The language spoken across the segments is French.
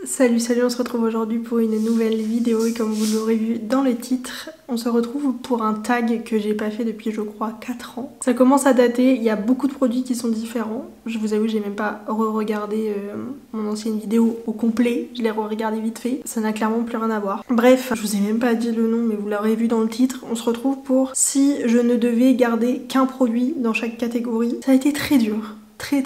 Salut, on se retrouve aujourd'hui pour une nouvelle vidéo et comme vous l'aurez vu dans le titre, on se retrouve pour un tag que j'ai pas fait depuis je crois 4 ans. Ça commence à dater, il y a beaucoup de produits qui sont différents. Je vous avoue, j'ai même pas re-regardé mon ancienne vidéo au complet, je l'ai re-regardé vite fait. Ça n'a clairement plus rien à voir. Bref, je vous ai même pas dit le nom mais vous l'aurez vu dans le titre. On se retrouve pour si je ne devais garder qu'un produit dans chaque catégorie. Ça a été très dur, très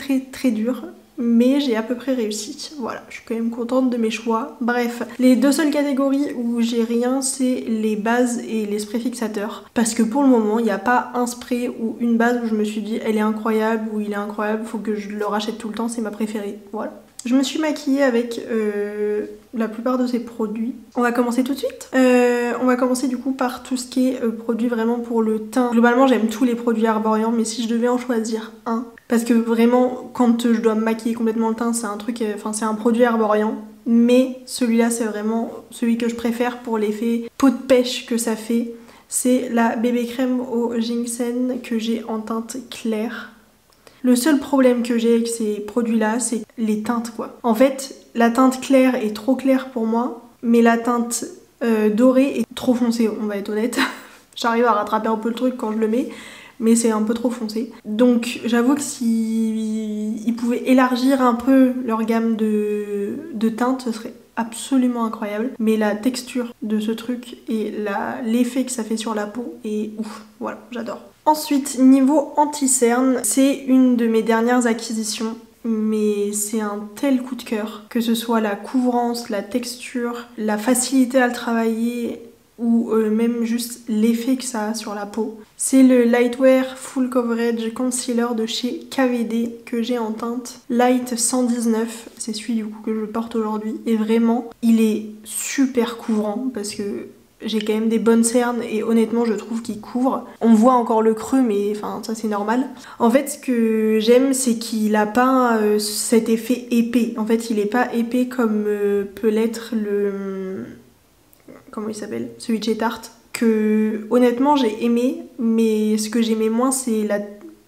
dur. Mais j'ai à peu près réussi. Voilà, je suis quand même contente de mes choix. Bref, les deux seules catégories où j'ai rien, c'est les bases et les sprays fixateurs. Parce que pour le moment, il n'y a pas un spray ou une base où je me suis dit elle est incroyable ou il est incroyable, faut que je le rachète tout le temps, c'est ma préférée. Voilà. Je me suis maquillée avec la plupart de ces produits. On va commencer tout de suite. On va commencer du coup par tout ce qui est produit vraiment pour le teint. Globalement, j'aime tous les produits arboriants, mais si je devais en choisir un, parce que vraiment, quand je dois me maquiller complètement le teint, c'est un truc, c'est un produit arboriant. Mais celui-là, c'est vraiment celui que je préfère pour l'effet peau de pêche que ça fait. C'est la bébé crème au ginseng que j'ai en teinte claire. Le seul problème que j'ai avec ces produits-là, c'est les teintes quoi. En fait, la teinte claire est trop claire pour moi, mais la teinte dorée est trop foncée, on va être honnête. J'arrive à rattraper un peu le truc quand je le mets, mais c'est un peu trop foncé. Donc j'avoue que si ils pouvaient élargir un peu leur gamme de teintes, ce serait absolument incroyable. Mais la texture de ce truc et l'effet que ça fait sur la peau est ouf. Voilà, j'adore. Ensuite, niveau anti-cerne, c'est une de mes dernières acquisitions. Mais c'est un tel coup de cœur, que ce soit la couvrance, la texture, la facilité à le travailler ou même juste l'effet que ça a sur la peau. C'est le Lightwear Full Coverage Concealer de chez KVD que j'ai en teinte Light 119, c'est celui du coup que je porte aujourd'hui et vraiment il est super couvrant parce que j'ai quand même des bonnes cernes et honnêtement je trouve qu'il couvre. On voit encore le creux mais enfin ça c'est normal. En fait ce que j'aime c'est qu'il a pas cet effet épais. En fait il est pas épais comme peut l'être le... Comment il s'appelle? Celui de chez Tarte. Que honnêtement j'ai aimé mais ce que j'aimais moins c'est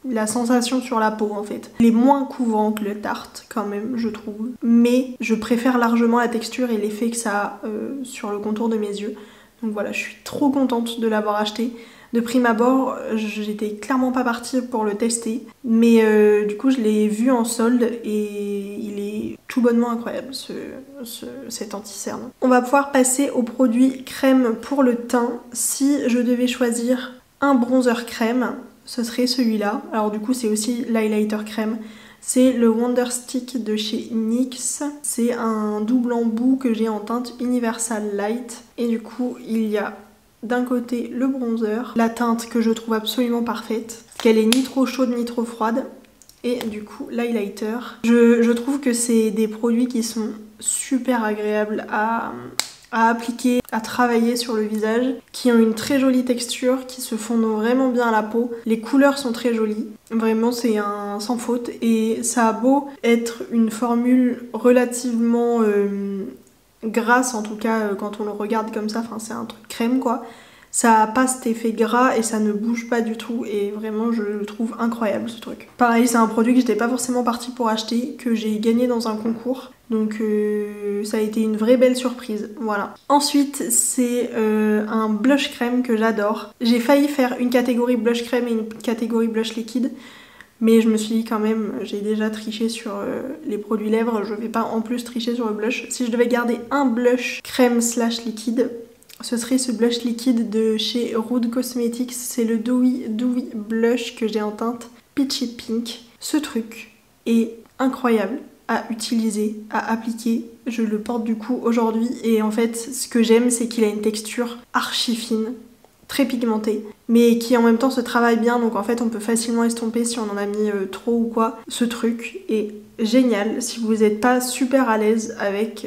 la sensation sur la peau en fait. Il est moins couvrant que le Tarte quand même je trouve. Mais je préfère largement la texture et l'effet que ça a sur le contour de mes yeux. Donc voilà, je suis trop contente de l'avoir acheté. De prime abord, j'étais clairement pas partie pour le tester. Mais du coup, je l'ai vu en solde et il est tout bonnement incroyable, cet anti-cerne. On va pouvoir passer au produit crème pour le teint. Si je devais choisir un bronzer crème, ce serait celui-là. Alors du coup, c'est aussi l'highlighter crème. C'est le Wonder Stick de chez NYX. C'est un double embout que j'ai en teinte Universal Light. Et du coup, il y a d'un côté le bronzer, la teinte que je trouve absolument parfaite, qu'elle est ni trop chaude ni trop froide. Et du coup, l'highlighter. Je trouve que c'est des produits qui sont super agréables à appliquer, à travailler sur le visage, qui ont une très jolie texture, qui se fondent vraiment bien à la peau. Les couleurs sont très jolies, vraiment c'est un sans faute et ça a beau être une formule relativement grasse en tout cas quand on le regarde comme ça, enfin c'est un truc crème quoi. Ça a pas cet effet gras et ça ne bouge pas du tout et vraiment je le trouve incroyable ce truc. Pareil c'est un produit que j'étais pas forcément partie pour acheter, que j'ai gagné dans un concours. Donc ça a été une vraie belle surprise, voilà. Ensuite c'est un blush crème que j'adore. J'ai failli faire une catégorie blush crème et une catégorie blush liquide. Mais je me suis dit quand même, j'ai déjà triché sur les produits lèvres, je vais pas en plus tricher sur le blush. Si je devais garder un blush crème slash liquide, ce serait ce blush liquide de chez Rude Cosmetics. C'est le Dewy Blush que j'ai en teinte Peachy Pink. Ce truc est incroyable à utiliser, à appliquer. Je le porte du coup aujourd'hui et en fait ce que j'aime c'est qu'il a une texture archi fine, très pigmentée, mais qui en même temps se travaille bien, donc en fait on peut facilement estomper si on en a mis trop ou quoi. Ce truc est génial si vous n'êtes pas super à l'aise avec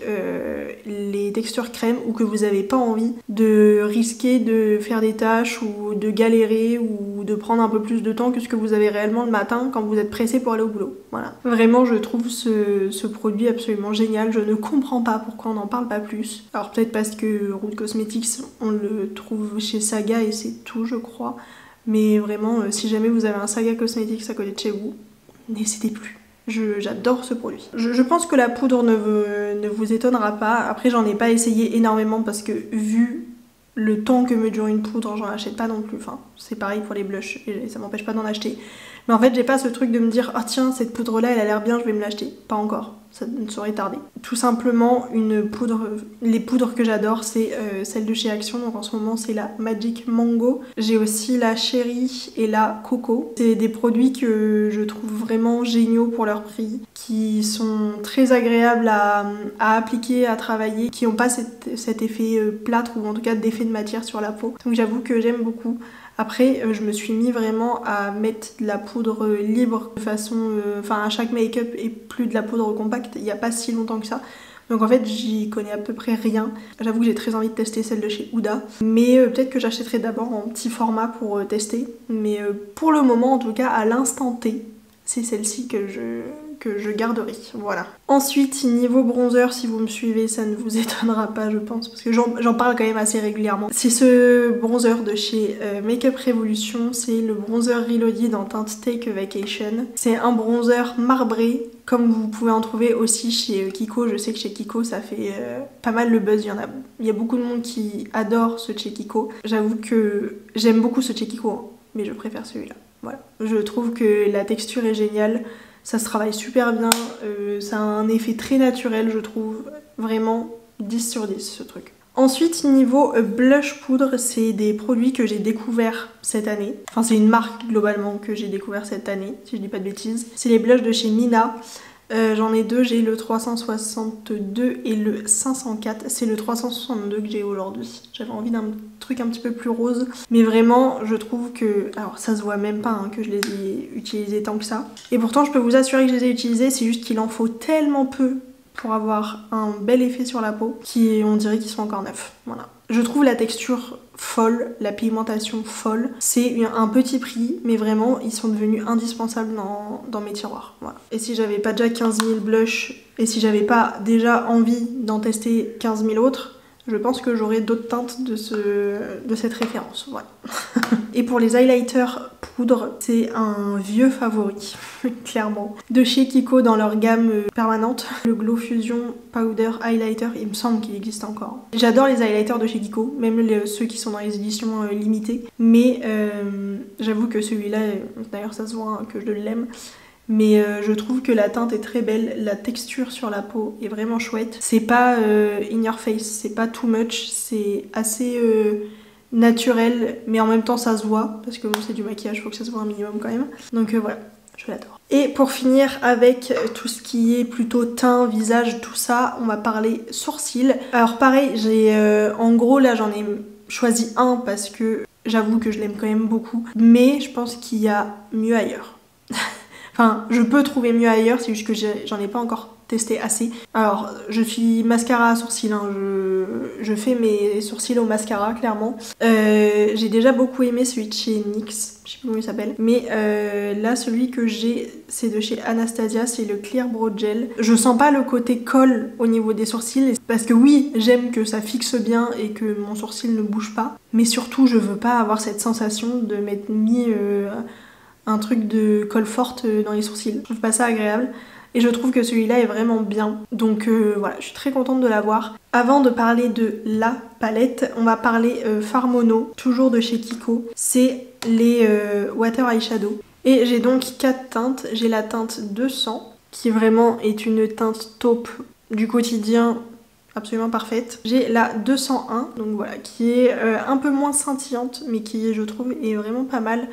les textures crème ou que vous n'avez pas envie de risquer de faire des tâches ou de galérer ou de prendre un peu plus de temps que ce que vous avez réellement le matin quand vous êtes pressé pour aller au boulot. Voilà. Vraiment je trouve ce produit absolument génial, je ne comprends pas pourquoi on n'en parle pas plus. Alors peut-être parce que Rude Cosmetics on le trouve chez Saga et c'est tout je crois, mais vraiment si jamais vous avez un Saga Cosmetics à côté de chez vous, n'hésitez plus. J'adore ce produit. Je pense que la poudre ne vous étonnera pas. Après j'en ai pas essayé énormément parce que vu le temps que me dure une poudre, j'en achète pas non plus. Enfin, c'est pareil pour les blushs et ça m'empêche pas d'en acheter. Mais en fait, j'ai pas ce truc de me dire ah tiens, cette poudre là elle a l'air bien, je vais me l'acheter. Pas encore, ça ne saurait tarder. Tout simplement, les poudres que j'adore, c'est celle de chez Action. Donc en ce moment, c'est la Magic Mango. J'ai aussi la Cherry et la Coco. C'est des produits que je trouve vraiment géniaux pour leur prix, qui sont très agréables à appliquer, à travailler, qui n'ont pas cet effet plâtre ou en tout cas d'effet de matière sur la peau. Donc j'avoue que j'aime beaucoup. Après, je me suis mis vraiment à mettre de la poudre libre de façon... Enfin, à chaque make-up et plus de la poudre compacte, il n'y a pas si longtemps que ça. Donc en fait, j'y connais à peu près rien. J'avoue que j'ai très envie de tester celle de chez Huda. Mais peut-être que j'achèterai d'abord en petit format pour tester. Mais pour le moment, en tout cas, à l'instant T, c'est celle-ci que je garderai, voilà. Ensuite, niveau bronzer, si vous me suivez, ça ne vous étonnera pas, je pense, parce que j'en parle quand même assez régulièrement. C'est ce bronzer de chez Makeup Revolution, c'est le bronzer Reloaded en teinte Take a Vacation. C'est un bronzer marbré, comme vous pouvez en trouver aussi chez Kiko. Je sais que chez Kiko, ça fait pas mal le buzz, il y a beaucoup de monde qui adore ce chez Kiko. J'avoue que j'aime beaucoup ce chez Kiko, hein, mais je préfère celui-là. Voilà. Je trouve que la texture est géniale, ça se travaille super bien, ça a un effet très naturel, je trouve. Vraiment 10 sur 10 ce truc. Ensuite, niveau blush poudre, c'est des produits que j'ai découverts cette année. Enfin, c'est une marque globalement que j'ai découvert cette année, si je dis pas de bêtises. C'est les blushs de chez Mina. J'en ai deux, j'ai le 362 et le 504. C'est le 362 que j'ai aujourd'hui. J'avais envie d'un truc un petit peu plus rose. Mais vraiment, je trouve que... Alors ça se voit même pas hein, que je les ai utilisés tant que ça. Et pourtant, je peux vous assurer que je les ai utilisés. C'est juste qu'il en faut tellement peu pour avoir un bel effet sur la peau on dirait qu'ils sont encore neufs. Voilà. Je trouve la texture folle, la pigmentation folle. C'est un petit prix, mais vraiment, ils sont devenus indispensables dans mes tiroirs. Voilà. Et si j'avais pas déjà 15 000 blushs, et si j'avais pas déjà envie d'en tester 15 000 autres, je pense que j'aurais d'autres teintes de cette référence. Voilà. Et pour les highlighters poudre, c'est un vieux favori, clairement. De chez Kiko dans leur gamme permanente. Le Glow Fusion Powder Highlighter, il me semble qu'il existe encore. J'adore les highlighters de chez Kiko, même ceux qui sont dans les éditions limitées. Mais j'avoue que celui-là, d'ailleurs ça se voit hein, que je l'aime. Mais je trouve que la teinte est très belle, la texture sur la peau est vraiment chouette. C'est pas in your face, c'est pas too much, c'est assez naturel, mais en même temps ça se voit, parce que bon c'est du maquillage, faut que ça se voit un minimum quand même. Donc voilà, je l'adore. Et pour finir avec tout ce qui est plutôt teint, visage, tout ça, on va parler sourcils. Alors pareil, j'ai en gros là j'en ai choisi un parce que j'avoue que je l'aime quand même beaucoup, mais je pense qu'il y a mieux ailleurs. Enfin, je peux trouver mieux ailleurs, c'est juste que j'en ai pas encore testé assez. Alors, je suis mascara à sourcils, hein. Je fais mes sourcils au mascara, clairement. J'ai déjà beaucoup aimé celui de chez NYX, je sais plus comment il s'appelle. Mais là, celui que j'ai, c'est de chez Anastasia, c'est le Clear Brow Gel. Je sens pas le côté colle au niveau des sourcils, parce que oui, j'aime que ça fixe bien et que mon sourcil ne bouge pas. Mais surtout, je veux pas avoir cette sensation de m'être mis... un truc de colle forte dans les sourcils. Je trouve pas ça agréable et je trouve que celui-là est vraiment bien. Donc voilà, je suis très contente de l'avoir. Avant de parler de la palette, on va parler Farmono, toujours de chez Kiko. C'est les Water Eyeshadow. Et j'ai donc 4 teintes. J'ai la teinte 200 qui vraiment est une teinte taupe du quotidien, absolument parfaite. J'ai la 201, donc voilà, qui est un peu moins scintillante mais qui je trouve est vraiment pas mal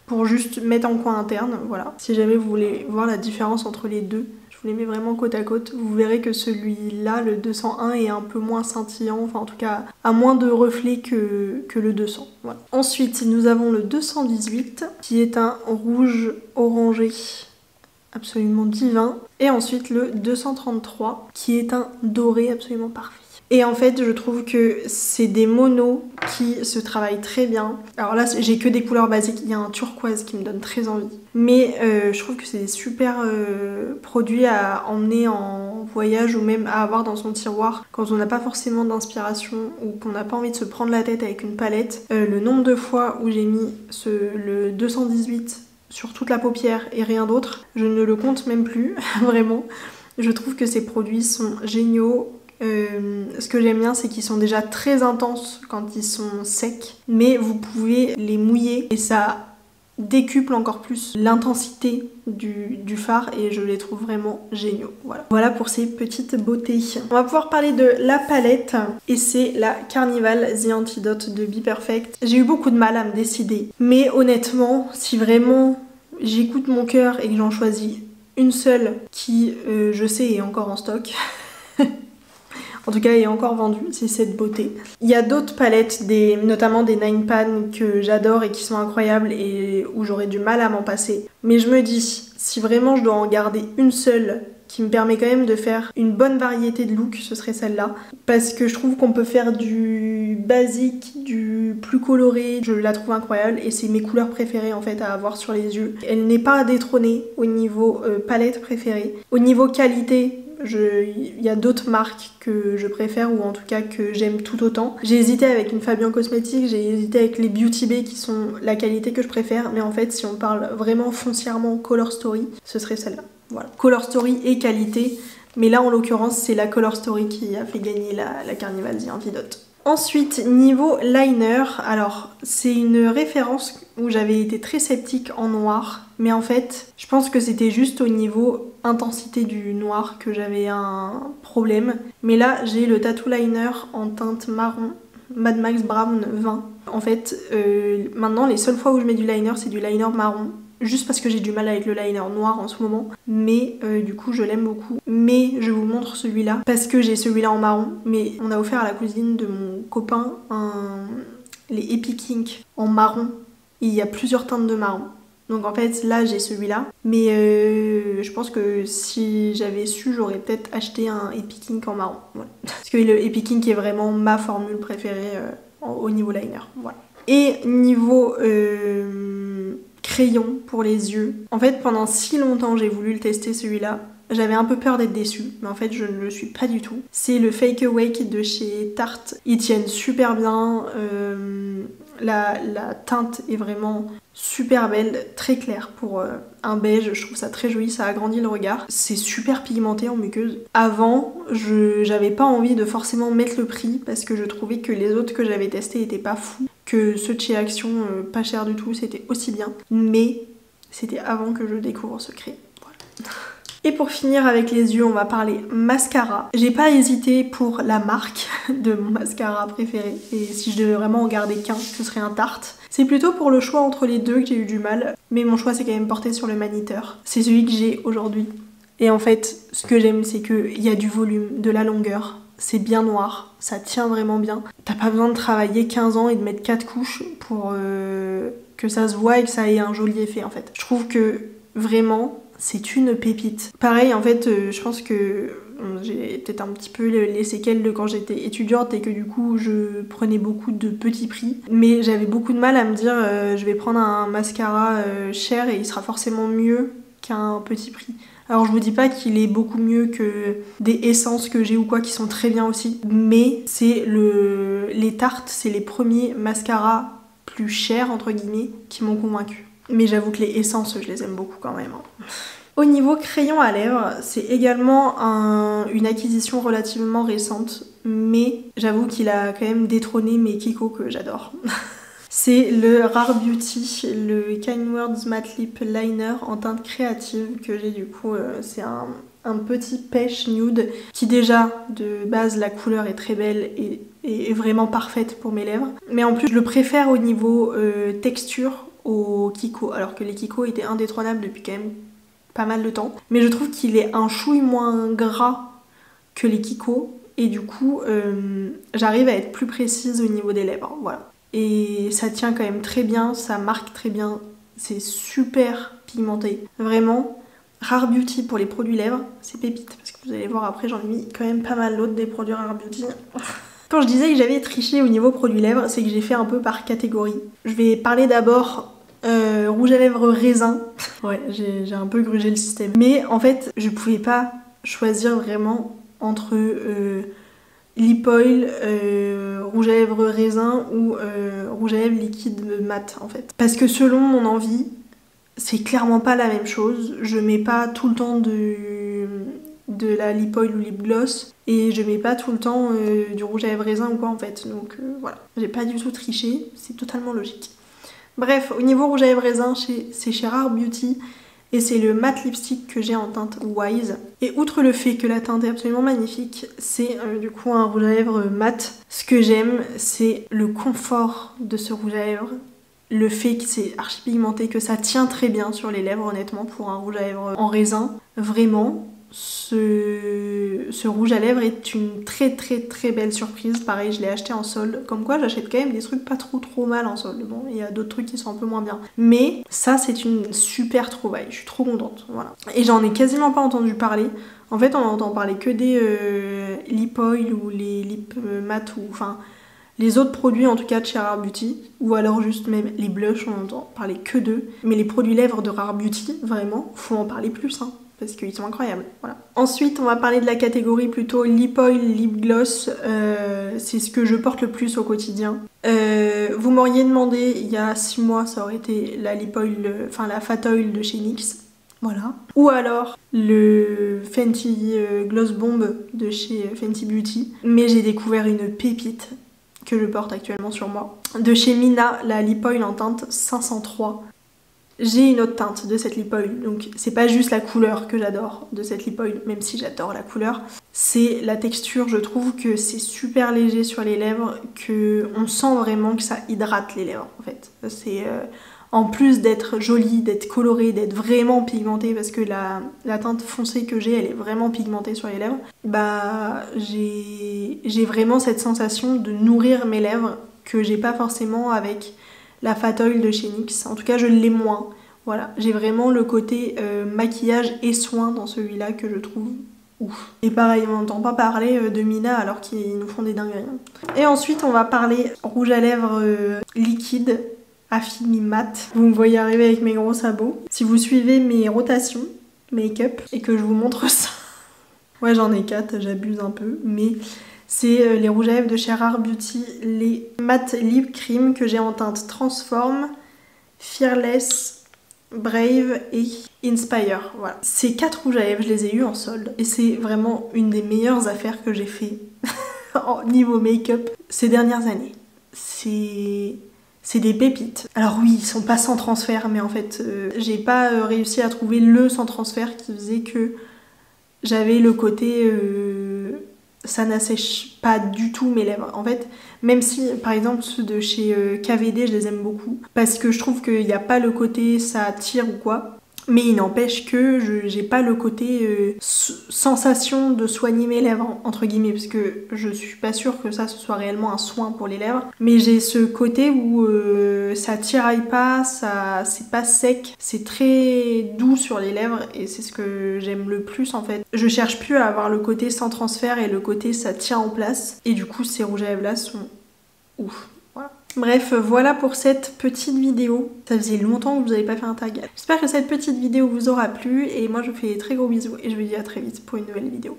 pour juste mettre en coin interne, voilà. Si jamais vous voulez voir la différence entre les deux, je vous les mets vraiment côte à côte, vous verrez que celui-là, le 201, est un peu moins scintillant, enfin en tout cas a moins de reflets que le 200. Voilà. Ensuite, nous avons le 218, qui est un rouge orangé absolument divin. Et ensuite le 233, qui est un doré absolument parfait. Et en fait, je trouve que c'est des monos qui se travaillent très bien. Alors là, j'ai que des couleurs basiques. Il y a un turquoise qui me donne très envie. Mais je trouve que c'est des super produits à emmener en voyage ou même à avoir dans son tiroir quand on n'a pas forcément d'inspiration ou qu'on n'a pas envie de se prendre la tête avec une palette. Le nombre de fois où j'ai mis le 218 sur toute la paupière et rien d'autre. Je ne le compte même plus, vraiment. Je trouve que ces produits sont géniaux. Ce que j'aime bien, c'est qu'ils sont déjà très intenses quand ils sont secs, mais vous pouvez les mouiller et ça décuple encore plus l'intensité du fard et je les trouve vraiment géniaux. Voilà pour ces petites beautés. On va pouvoir parler de la palette et c'est la Carnival The Antidote de Be Perfect. J'ai eu beaucoup de mal à me décider, mais honnêtement, si vraiment j'écoute mon cœur et que j'en choisis une seule qui, je sais, est encore en stock, en tout cas est encore vendue, c'est cette beauté. Il y a d'autres palettes, notamment des Nine Pan que j'adore et qui sont incroyables et où j'aurais du mal à m'en passer. Mais je me dis, si vraiment je dois en garder une seule qui me permet quand même de faire une bonne variété de looks, ce serait celle-là. Parce que je trouve qu'on peut faire du basique, du plus coloré, je la trouve incroyable et c'est mes couleurs préférées en fait à avoir sur les yeux. Elle n'est pas détrônée au niveau palette préférée. Au niveau qualité, il y a d'autres marques que je préfère ou en tout cas que j'aime tout autant. J'ai hésité avec une Fabien Cosmetics, j'ai hésité avec les Beauty Bay qui sont la qualité que je préfère, mais en fait si on parle vraiment foncièrement Color Story, ce serait celle-là. Voilà. Color Story et qualité, mais là en l'occurrence c'est la Color Story qui a fait gagner la Carnival The Antidote. Ensuite, niveau liner, alors c'est une référence où j'avais été très sceptique en noir, mais en fait, je pense que c'était juste au niveau intensité du noir que j'avais un problème. Mais là, j'ai le tattoo liner en teinte marron, Mad Max Brown 20. En fait, maintenant, les seules fois où je mets du liner, c'est du liner marron. Juste parce que j'ai du mal avec le liner noir en ce moment, mais du coup je l'aime beaucoup. Mais je vous montre celui-là parce que j'ai celui-là en marron, mais on a offert à la cousine de mon copain les Epic Ink en marron et il y a plusieurs teintes de marron. Donc en fait là j'ai celui-là, mais je pense que si j'avais su j'aurais peut-être acheté un Epic Ink en marron. Voilà. Parce que le Epic Ink est vraiment ma formule préférée au niveau liner. Voilà. Et niveau crayon pour les yeux. En fait, pendant si longtemps, j'ai voulu le tester celui-là. J'avais un peu peur d'être déçue, mais en fait, je ne le suis pas du tout. C'est le Fake Awake de chez Tarte. Ils tiennent super bien. La teinte est vraiment super belle, très claire pour un beige. Je trouve ça très joli, ça agrandit le regard. C'est super pigmenté en muqueuse. Avant, j'avais pas envie de forcément mettre le prix parce que je trouvais que les autres que j'avais testés étaient pas fous. Que ceux de chez Action, pas cher du tout, c'était aussi bien. Mais c'était avant que je découvre ce crayon. Voilà. Et pour finir avec les yeux, on va parler mascara. J'ai pas hésité pour la marque de mon mascara préféré. Et si je devais vraiment en garder qu'un, ce serait un Tarte. C'est plutôt pour le choix entre les deux que j'ai eu du mal. Mais mon choix s'est quand même porté sur le Maniteur. C'est celui que j'ai aujourd'hui. Et en fait, ce que j'aime, c'est qu'il y a du volume, de la longueur. C'est bien noir, ça tient vraiment bien. T'as pas besoin de travailler 15 ans et de mettre 4 couches pour que ça se voit et que ça ait un joli effet en fait. Je trouve que vraiment c'est une pépite. Pareil en fait, je pense que j'ai peut-être un petit peu les séquelles de quand j'étais étudiante et que du coup je prenais beaucoup de petits prix. Mais j'avais beaucoup de mal à me dire je vais prendre un mascara cher et il sera forcément mieux qu'un petit prix. Alors je vous dis pas qu'il est beaucoup mieux que des essences que j'ai ou quoi qui sont très bien aussi, mais c'est les Tartes, c'est les premiers mascaras plus chers entre guillemets qui m'ont convaincue. Mais j'avoue que les essences, je les aime beaucoup quand même. Au niveau crayon à lèvres, c'est également une acquisition relativement récente, mais j'avoue qu'il a quand même détrôné mes Kiko que j'adore. C'est le Rare Beauty, le Kind Words Matte Lip Liner en teinte créative que j'ai du coup. C'est un petit pêche nude qui déjà de base la couleur est très belle et est vraiment parfaite pour mes lèvres. Mais en plus je le préfère au niveau texture aux Kiko, alors que les Kiko étaient indétrônables depuis quand même pas mal de temps. Mais je trouve qu'il est un chouille moins gras que les Kiko et du coup j'arrive à être plus précise au niveau des lèvres. Voilà. Et ça tient quand même très bien, ça marque très bien, c'est super pigmenté. Vraiment, Rare Beauty pour les produits lèvres, c'est pépite. Parce que vous allez voir après, j'en ai mis quand même pas mal d'autres des produits Rare Beauty. Quand je disais que j'avais triché au niveau produits lèvres, c'est que j'ai fait un peu par catégorie. Je vais parler d'abord rouge à lèvres raisin. Ouais, j'ai un peu grugé le système. Mais en fait, je pouvais pas choisir vraiment entre lip oil, rouge à lèvres raisin ou rouge à lèvres liquide mat en fait. Parce que selon mon envie, c'est clairement pas la même chose. Je mets pas tout le temps de la lip oil ou lip gloss et je mets pas tout le temps du rouge à lèvres raisin ou quoi en fait. Donc voilà, j'ai pas du tout triché, c'est totalement logique. Bref, au niveau rouge à lèvres raisin, c'est chez Rare Beauty et c'est le matte lipstick que j'ai en teinte Wise. Et outre le fait que la teinte est absolument magnifique, c'est du coup un rouge à lèvres mat. Ce que j'aime, c'est le confort de ce rouge à lèvres. Le fait que c'est archi pigmenté, que ça tient très bien sur les lèvres honnêtement pour un rouge à lèvres en raisin. Vraiment, ce rouge à lèvres est une très belle surprise. Pareil, je l'ai acheté en solde. Comme quoi, j'achète quand même des trucs pas trop mal en solde. Bon, il y a d'autres trucs qui sont un peu moins bien. Mais ça, c'est une super trouvaille. Je suis trop contente. Voilà. Et j'en ai quasiment pas entendu parler. En fait, on entend parler que des lip oil ou les lip mat ou enfin les autres produits en tout cas de chez Rare Beauty, ou alors juste même les blushs, on entend parler que d'eux. Mais les produits lèvres de Rare Beauty, vraiment, faut en parler plus, hein, parce qu'ils sont incroyables. Voilà. Ensuite, on va parler de la catégorie plutôt lip oil, lip gloss. C'est ce que je porte le plus au quotidien. Vous m'auriez demandé il y a 6 mois, ça aurait été la lip oil, enfin la fat oil de chez NYX. Voilà. Ou alors le Fenty Gloss Bomb de chez Fenty Beauty. Mais j'ai découvert une pépite que je porte actuellement sur moi. De chez Mina, la lip oil en teinte 503. J'ai une autre teinte de cette lip oil, donc c'est pas juste la couleur que j'adore de cette lip oil, même si j'adore la couleur. C'est la texture, je trouve que c'est super léger sur les lèvres, que on sent vraiment que ça hydrate les lèvres en fait. C'est... en plus d'être jolie, d'être colorée, d'être vraiment pigmentée, parce que la teinte foncée que j'ai, elle est vraiment pigmentée sur les lèvres, bah j'ai vraiment cette sensation de nourrir mes lèvres que j'ai pas forcément avec la Fat Oil de chez NYX. En tout cas, je l'ai moins. Voilà, j'ai vraiment le côté maquillage et soin dans celui-là que je trouve ouf. Et pareil, on n'entend pas parler de Mina alors qu'ils nous font des dingueries. Et ensuite, on va parler rouge à lèvres liquide. Affini mat. Vous me voyez arriver avec mes gros sabots. Si vous suivez mes rotations make-up et que je vous montre ça. Ouais, j'en ai 4, j'abuse un peu. Mais c'est les rouges à lèvres de chez Rare Beauty, les Matte Lip Cream que j'ai en teinte Transform, Fearless, Brave et Inspire. Voilà. Ces 4 rouges à lèvres, je les ai eu en solde. Et c'est vraiment une des meilleures affaires que j'ai fait au niveau make-up ces dernières années. C'est des pépites. Alors oui, ils sont pas sans transfert, mais en fait, j'ai pas réussi à trouver le sans transfert qui faisait que j'avais le côté... ça n'assèche pas du tout mes lèvres. En fait, même si, par exemple, ceux de chez KVD, je les aime beaucoup, parce que je trouve qu'il n'y a pas le côté ça tire ou quoi, mais il n'empêche que j'ai pas le côté sensation de soigner mes lèvres, entre guillemets, parce que je suis pas sûre que ça ce soit réellement un soin pour les lèvres, mais j'ai ce côté où ça tiraille pas, c'est pas sec, c'est très doux sur les lèvres et c'est ce que j'aime le plus en fait. Je cherche plus à avoir le côté sans transfert et le côté ça tient en place, et du coup ces rouges à lèvres là sont ouf. Bref, voilà pour cette petite vidéo. Ça faisait longtemps que vous n'avez pas fait un tag. J'espère que cette petite vidéo vous aura plu et moi je vous fais des très gros bisous et je vous dis à très vite pour une nouvelle vidéo.